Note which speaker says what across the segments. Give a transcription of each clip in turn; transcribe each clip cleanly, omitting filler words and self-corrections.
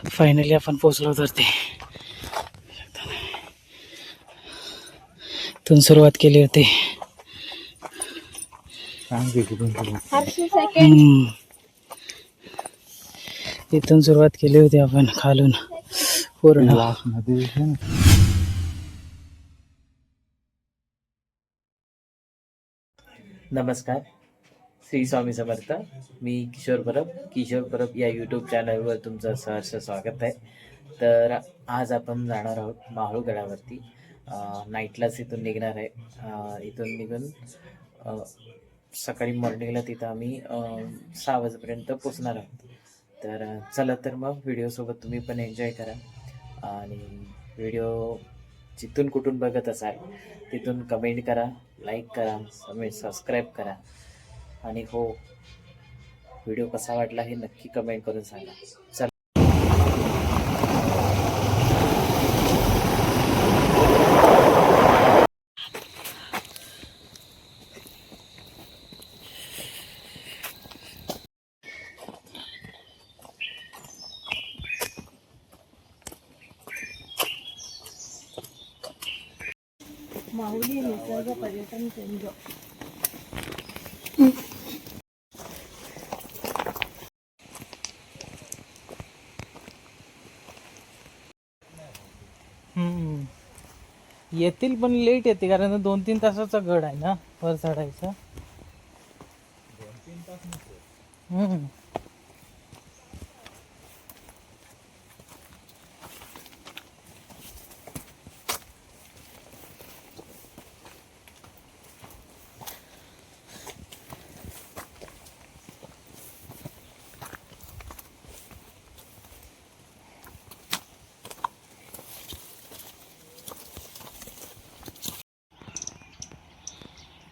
Speaker 1: Finally आपण पोचलो तर ते इथून सुरुवात केली होती. इथून सुरुवात केली होती आपण खालून पूर्ण. नमस्कार, श्री स्वामी समर्थ. मी किशोर परब या यूट्यूब चॅनलवर तुमचं सहर्ष स्वागत आहे. तर आज आपण जाणार आहोत माहुळगडावरती. नाईटलाच इथून निघणार आहे. इथून निघून सकाळी मॉर्निंगला तिथं आम्ही 6 वाजेपर्यंत पोचणार आहोत. तर चला तर मग व्हिडिओसोबत तुम्ही पण एन्जॉय करा. आणि व्हिडिओ जिथून कुठून बघत असाल तिथून कमेंट करा, लाईक करा, सबस्क्राईब करा. आणि हो, व्हिडिओ कसा वाटला हे नक्की कमेंट करून सांगा. चला.
Speaker 2: माहुली निसर्ग पर्यटन केंद्र.
Speaker 1: येतील पण लेट येते, कारण 2-3 तासाचा गड आहे ना वर चढायचा.
Speaker 3: 2-3 तास नको.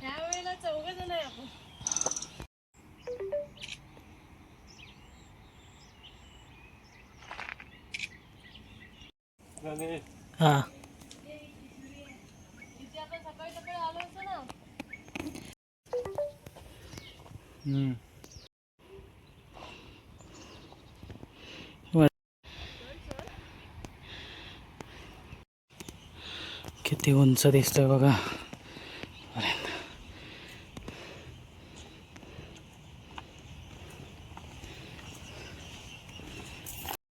Speaker 2: त्यावेळेला 4 जण आहे आपण.
Speaker 1: हा,
Speaker 2: इथे आपण सकाळी सकाळी आलो असतो ना.
Speaker 1: किती उंच दिसतोय बघा.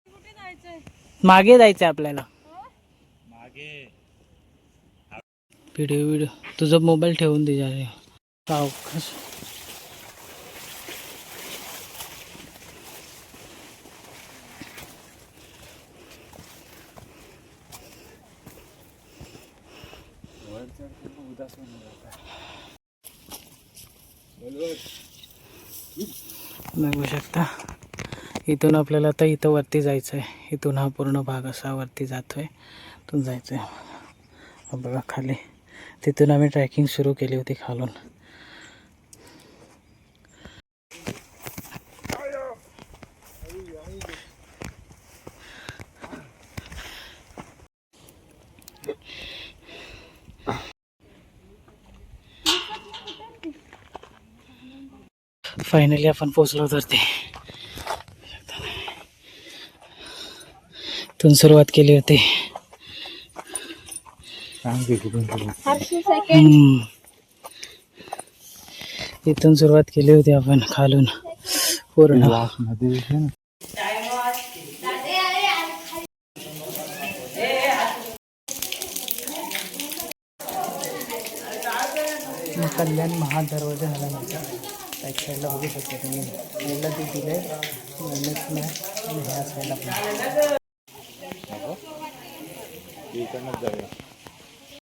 Speaker 2: कुठे जायचंय?
Speaker 1: मागे जायचंय आपल्याला.
Speaker 3: मागे
Speaker 1: व्हिडिओ तुझा मोबाईल ठेवून दे जरा. सावकाश. बघू शकता, इथून आपल्याला आता इथं वरती जायचं आहे. इथून हा पूर्ण भाग असा वरती जातोय. इथून जायचं आहे बघा खाली. तिथून आम्ही ट्रॅकिंग सुरू केली होती खालून. फायनली आपण पोचलो तर ते इथून सुरुवात केली होती. इथून सुरुवात केली होती आपण खालून पूर्ण. कल्याण महादरवाजा झाला नव्हता. त्या साईडला बघू शकता तुम्ही. साईडला ते दिले ह्या साईडला पण.
Speaker 3: इकडनंच जाऊया.